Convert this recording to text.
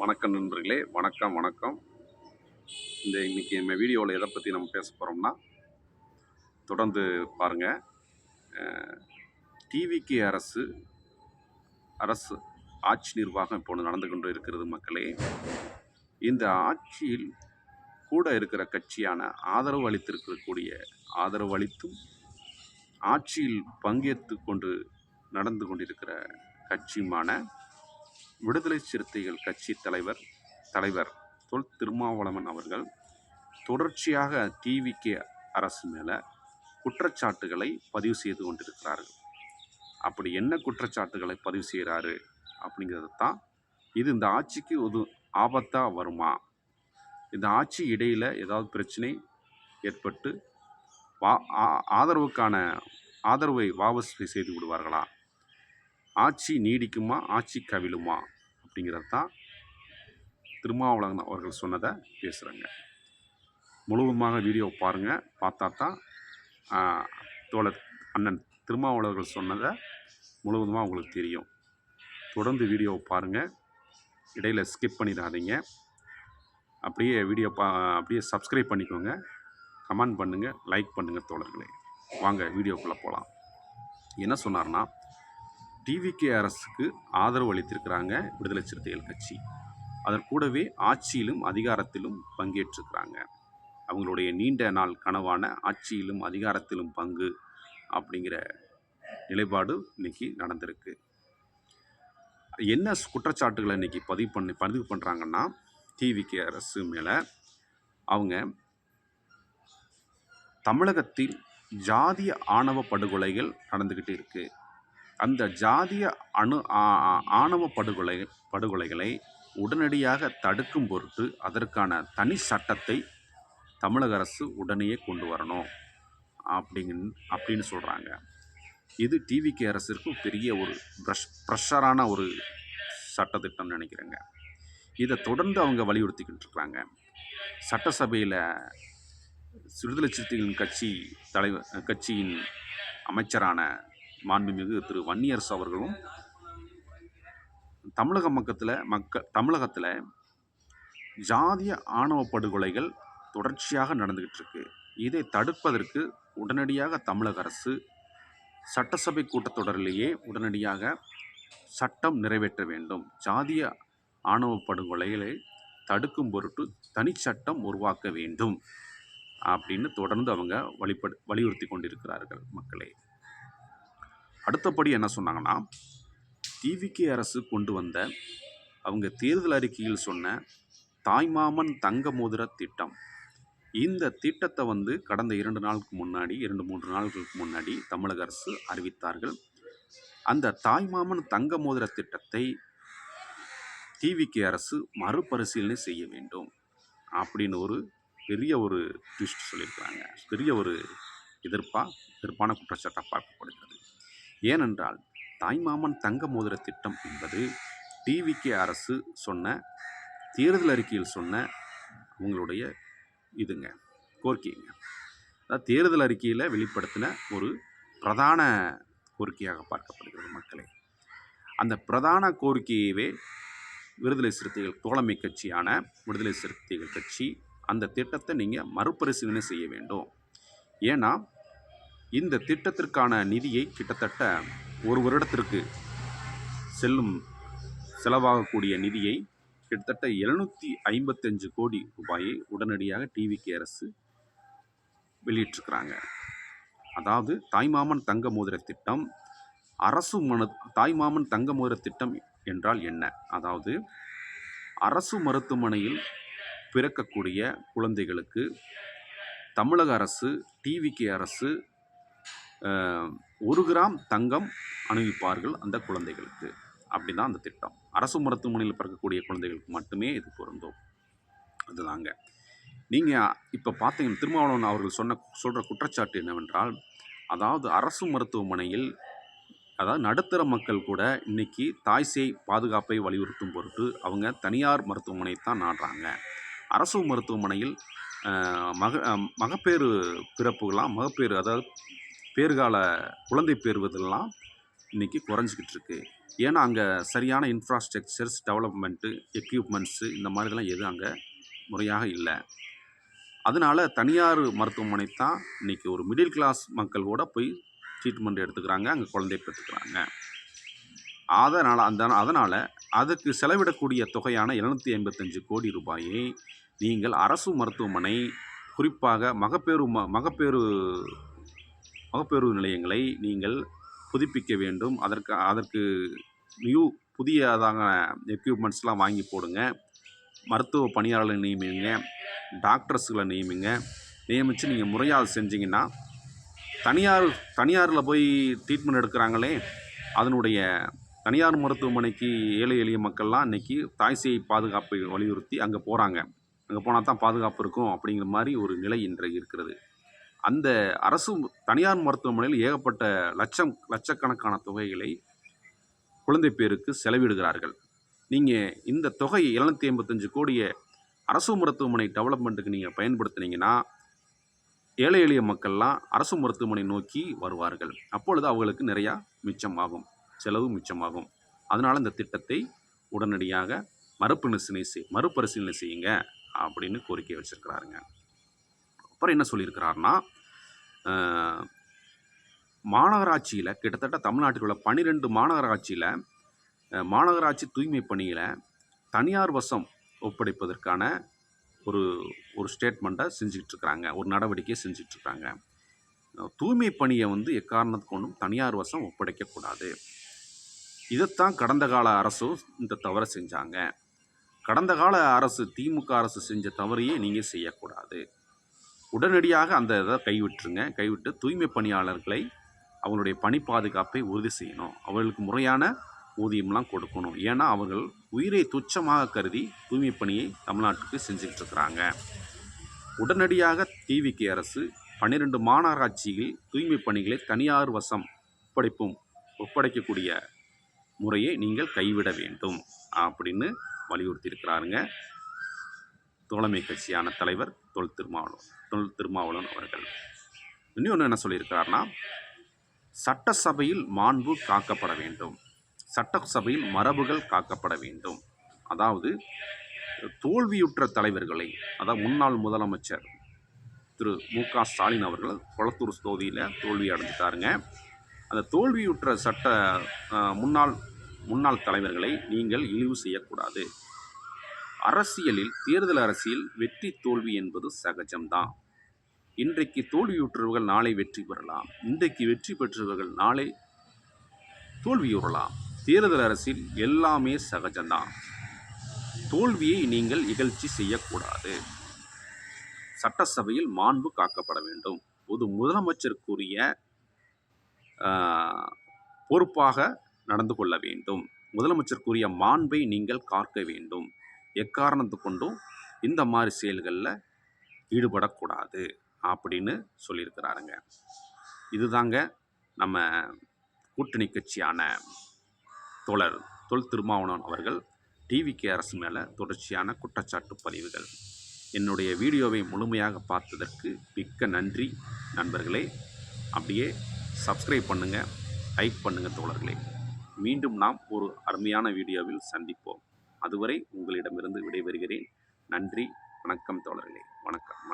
வணக்கம் நண்பர்களே, வணக்கம் வணக்கம். இன்னைக்கு நம்ம வீடியோவில் எதை பற்றி நம்ம பேச போகிறோம்னா, தொடர்ந்து பாருங்கள். டிவிகே அரசு அரசு ஆட்சி நிர்வாகம் இப்போது நடந்து கொண்டு இருக்கிறது மக்களே. இந்த ஆட்சியில் கூட இருக்கிற கட்சியான ஆதரவு அளித்தும் ஆட்சியில் பங்கேற்று கொண்டு நடந்து கொண்டிருக்கிற கட்சியுமான விடுதலை சிறுத்தைகள் கட்சி தலைவர் தொல் திருமாவளவன் அவர்கள் தொடர்ச்சியாக டிவிகே அரசு மேலே குற்றச்சாட்டுகளை பதிவு செய்து கொண்டிருக்கிறார்கள். அப்படி என்ன குற்றச்சாட்டுகளை பதிவு செய்கிறாரு அப்படிங்கிறது தான் இது. இந்த ஆட்சிக்கு ஒரு ஆபத்தாக வருமா? இந்த ஆட்சி இடையில் ஏதாவது பிரச்சனை ஏற்பட்டு ஆதரவை வாபஸ் செய்து விடுவார்களா? ஆட்சி நீடிக்குமா, ஆட்சி கவிழுமா அப்படிங்கிறது தான் திருமாவளவன் அவர்கள் சொன்னதை பேசுகிறேங்க. முழுவதுமாக வீடியோ பாருங்கள். பார்த்தா தான் தோழர் அண்ணன் திருமாவளவர்கள் சொன்னதை முழுவதுமாக உங்களுக்கு தெரியும். தொடர்ந்து வீடியோவை பாருங்கள், இடையில் ஸ்கிப் பண்ணிடாதீங்க. அப்படியே அப்படியே சப்ஸ்கிரைப் பண்ணிக்கோங்க, கமெண்ட் பண்ணுங்கள், லைக் பண்ணுங்கள் தோழர்களே. வாங்க வீடியோக்குள்ளே போகலாம். என்ன சொன்னார்னா, டிவிகே அரசுக்கு ஆதரவு அளித்திருக்கிறாங்க விடுதலை சிறுத்தைகள் கட்சி. அதன் கூடவே ஆட்சியிலும் அதிகாரத்திலும் பங்கேற்றிருக்கிறாங்க. அவங்களுடைய நீண்ட நாள் கனவான ஆட்சியிலும் அதிகாரத்திலும் பங்கு அப்படிங்கிற நிலைப்பாடு இன்னைக்கு நடந்திருக்கு. என்ன குற்றச்சாட்டுகளை இன்னைக்கு பதிவு பண்ணுறாங்கன்னா, டிவிகே அரசு மேலே அவங்க தமிழகத்தில் ஜாதிய ஆணவ படுகொலைகள் நடந்துக்கிட்டு இருக்கு. அந்த ஜாதிய ஆணவ படுகொலைகளை உடனடியாக தடுக்கும் பொருட்டு அதற்கான தனி சட்டத்தை தமிழக அரசு உடனே கொண்டு வரணும் அப்படின்னு சொல்கிறாங்க. இது டிவிகே அரசிற்கு பெரிய ஒரு ப்ரெஷரான ஒரு சட்டத்திட்டம் நினைக்கிறேங்க. இதை தொடர்ந்து அவங்க வலியுறுத்திக்கிட்டு இருக்கிறாங்க. சட்டசபையில் விடுதலை சிறுத்தைகளின் கட்சியின் அமைச்சரான மாண்புமிகு திரு வன்னியரசு அவர்களும் தமிழகத்தில் ஜாதிய ஆணவ படுகொலைகள் தொடர்ச்சியாக நடந்துகிட்டு இருக்கு. இதை தடுப்பதற்கு உடனடியாக தமிழக அரசு சட்டசபை கூட்டத்தொடரிலேயே உடனடியாக சட்டம் நிறைவேற்ற வேண்டும். ஜாதிய ஆணவ படுகொலைகளை தடுக்கும் பொருட்டு தனிச்சட்டம் உருவாக்க வேண்டும் அப்படின்னு தொடர்ந்து அவங்க வலியுறுத்தி கொண்டிருக்கிறார்கள் மக்களே. அடுத்தபடி என்ன சொன்னாங்கன்னா, டிவிகே அரசு கொண்டு வந்த அவங்க தேர்தல் அறிக்கையில் சொன்ன தாய்மாமன் தங்க மோதிர திட்டம், இந்த திட்டத்தை கடந்த 2-3 நாட்களுக்கு முன்னாடி தமிழக அரசு அறிவித்தார்கள். அந்த தாய்மாமன் தங்க மோதிர திட்டத்தை டிவிகே அரசு மறுபரிசீலனை செய்ய வேண்டும் அப்படின்னு பெரிய ஒரு ட்விஸ்ட் சொல்லியிருக்கிறாங்க. பெரிய ஒரு எதிர்ப்பான குற்றச்சாட்டாக பார்க்கப்படுகிறது. ஏனென்றால் தாய்மாமன் தங்க மோதிர திட்டம் என்பது டிவிகே அரசு சொன்ன தேர்தல் அறிக்கையில் சொன்ன அவங்களுடைய கோரிக்கைங்க. அதாவது தேர்தல் அறிக்கையில் வெளிப்படுத்தின ஒரு பிரதான கோரிக்கையாக பார்க்கப்படுகிறது மக்களே. அந்த பிரதான கோரிக்கையவே விடுதலை சிறுத்தைகள் தோழமை கட்சியான விடுதலை சிறுத்தைகள் கட்சி அந்த திட்டத்தை நீங்கள் மறுபரிசீலனை செய்ய வேண்டும். ஏன்னா இந்த திட்டத்திற்கான நிதியை கிட்டத்தட்ட ஒரு வருடத்திற்கு செலவாகக்கூடிய நிதியை கிட்டத்தட்ட 755 கோடி ரூபாயை உடனடியாக டிவிகே அரசு வெளியிட்டிருக்கிறாங்க. அதாவது தாய்மாமன் தங்க மோதிர திட்டம் தாய்மாமன் தங்க மோதிர திட்டம் என்றால் என்ன? அதாவது அரசு மருத்துவமனையில் பிறக்கக்கூடிய குழந்தைகளுக்கு தமிழக அரசு டிவிகே அரசு 1 கிராம் தங்கம் அணிவிப்பார்கள் அந்த குழந்தைகளுக்கு. அப்படிதான் அந்த திட்டம். அரசு மருத்துவமனையில் பிறக்கக்கூடிய குழந்தைகளுக்கு மட்டுமே இது பொருந்தும். அதுதாங்க. நீங்கள் இப்போ பார்த்தீங்கன்னா திருமாவளவன் அவர்கள் சொல்கிற குற்றச்சாட்டு என்னவென்றால், அதாவது அரசு மருத்துவமனையில் அதாவது நடுத்தர மக்கள் கூட இன்னைக்கு தாய் சேய் பாதுகாப்பை வலியுறுத்தும் பொருட்டு அவங்க தனியார் மருத்துவமனை தான் நாடுறாங்க. அரசு மருத்துவமனையில் மகப்பேறு பிறப்புகள்லாம் அதாவது பேறுகால குழந்தை பெறுவதெல்லாம் இன்றைக்கி குறைஞ்சிக்கிட்டு இருக்கு. ஏன்னா அங்கே சரியான இன்ஃப்ராஸ்ட்ரக்சர்ஸ் டெவலப்மெண்ட்டு எக்யூப்மெண்ட்ஸு இந்த மாதிரிலாம் எதுவும் அங்கே முறையாக இல்லை. அதனால தனியார் மருத்துவமனை தான் இன்றைக்கி ஒரு மிடில் கிளாஸ் மக்கள் கூட போய் ட்ரீட்மெண்ட் எடுத்துக்கிறாங்க, அங்கே குழந்தை பெற்றுக்கிறாங்க. அதனால் அதுக்கு செலவிடக்கூடிய தொகையான 755 கோடி ரூபாயை நீங்கள் அரசு மருத்துவமனை, குறிப்பாக மகப்பேறு நிலையங்களை நீங்கள் புதுப்பிக்க வேண்டும். அதற்கு புதியதாக எக்யூப்மெண்ட்ஸ்லாம் வாங்கி போடுங்க. மருத்துவ பணியாளர்களை நியமிங்க, டாக்டர்ஸுகளை நியமித்து நீங்கள் முறையாக செஞ்சிங்கன்னா தனியாரில் போய் ட்ரீட்மெண்ட் எடுக்கிறாங்களே, அதனுடைய தனியார் மருத்துவமனைக்கு ஏழை எளிய மக்கள்லாம் இன்றைக்கி தாய் சேய் பாதுகாப்பை வலியுறுத்தி அங்கே போகிறாங்க. அங்கே போனால் தான் பாதுகாப்பு இருக்கும் அப்படிங்கிற மாதிரி ஒரு நிலை இன்றைக்கு இருக்கிறது. அந்த தனியார் மருத்துவமனையில் ஏகப்பட்ட லட்சக்கணக்கான தொகைகளை குழந்தை பேருக்கு செலவிடுகிறார்கள். நீங்கள் இந்த தொகை 755 கோடியை அரசு மருத்துவமனை டெவலப்மெண்ட்டுக்கு நீங்கள் பயன்படுத்தினீங்கன்னா ஏழை எளிய மக்கள்லாம் அரசு மருத்துவமனை நோக்கி வருவார்கள். அப்பொழுது அவங்களுக்கு நிறையா மிச்சமாகும், செலவு மிச்சமாகும். அதனால் இந்த திட்டத்தை உடனடியாக மறுபரிசீலனை செய்யுங்க அப்படின்னு கோரிக்கை வச்சுருக்கிறாருங்க. அப்புறம் என்ன சொல்லியிருக்கிறாருன்னா, மாநகராட்சியில் கிட்டத்தட்ட தமிழ்நாட்டில் உள்ள 12 மாநகராட்சியில் மாநகராட்சி தூய்மை பணியில் தனியார் வசம் ஒப்படைப்பதற்கான ஒரு ஸ்டேட்மெண்ட்டை செஞ்சிட்ருக்கிறாங்க, ஒரு நடவடிக்கையை செஞ்சிட்ருக்காங்க. தூய்மை பணியை எக்காரணத்துக்கு கொண்டும் தனியார் வசம் ஒப்படைக்கக்கூடாது. இதைத்தான் கடந்த கால அரசும் இந்த தவறை செஞ்சாங்க. கடந்த கால அரசு, திமுக அரசு செஞ்ச தவறையே நீங்கள் செய்யக்கூடாது. உடனடியாக அந்த இதை கைவிட்டு தூய்மை பணியாளர்களை அவங்களுடைய பணி பாதுகாப்பை உறுதி செய்யணும். அவர்களுக்கு முறையான ஊதியம்லாம் கொடுக்கணும். ஏன்னா அவர்கள் உயிரை துச்சமாக கருதி தூய்மை பணியை தமிழ்நாட்டுக்கு செஞ்சுக்கிட்டு இருக்கிறாங்க. உடனடியாக டிவிகே அரசு 12 மாநகராட்சியில் தூய்மை பணிகளை தனியார் வசம் ஒப்படைக்கக்கூடிய முறையை நீங்கள் கைவிட வேண்டும் அப்படின்னு வலியுறுத்தி இருக்கிறாருங்க தோழமை கட்சியான தலைவர் தொல் திருமாவளவன் அவர்கள். இன்னொன்று என்ன சொல்லியிருக்கிறார்னா, சட்டசபையில் மாண்பு காக்கப்பட வேண்டும், சட்டசபையில் மரபுகள் காக்கப்பட வேண்டும். அதாவது தோல்வியுற்ற தலைவர்களை, அதாவது முன்னாள் முதலமைச்சர் திரு மு.க. ஸ்டாலின் அவர்கள் கொளத்தூர் தொகுதியில் தோல்வி அடைஞ்சிட்டாருங்க. அந்த தோல்வியுற்ற முன்னாள் தலைவர்களை நீங்கள் இழிவு செய்யக்கூடாது. தேர்தல் அரசியல் வெற்றி தோல்வி என்பது சகஜம்தான். இன்றைக்கு தோல்வியுற்றவர்கள் நாளை வெற்றி பெறலாம், இன்றைக்கு வெற்றி பெற்றவர்கள் நாளை தோல்வியுறலாம். தேர்தல் அரசியல் எல்லாமே சகஜம்தான். தோல்வியை நீங்கள் இகழ்ச்சி செய்யக்கூடாது. சட்டசபையில் மாண்பு காக்கப்பட வேண்டும். ஒரு முதலமைச்சருக்குரிய பொறுப்பாக நடந்து கொள்ள வேண்டும். முதலமைச்சருக்குரிய மாண்பை நீங்கள் காக்க வேண்டும். எக்காரணத்து கொண்டும் இந்த மாதிரி செயல்களில் ஈடுபடக்கூடாது அப்படின்னு சொல்லியிருக்கிறாருங்க. இதுதாங்க நம்ம கூட்டணி கட்சியான தோழர் தொல் திருமாவளவன் அவர்கள் டிவிகே அரசு மேலே தொடர்ச்சியான குற்றச்சாட்டு பதிவுகள். என்னுடைய வீடியோவை முழுமையாக பார்த்ததற்கு மிக்க நன்றி நண்பர்களே. அப்படியே சப்ஸ்கிரைப் பண்ணுங்கள், லைக் பண்ணுங்கள் தோழர்களே. மீண்டும் நாம் ஒரு அருமையான வீடியோவில் சந்திப்போம். அதுவரை உங்களிடமிருந்து விடைபெறுகிறேன். நன்றி, வணக்கம் தோழர்களே. வணக்கம்.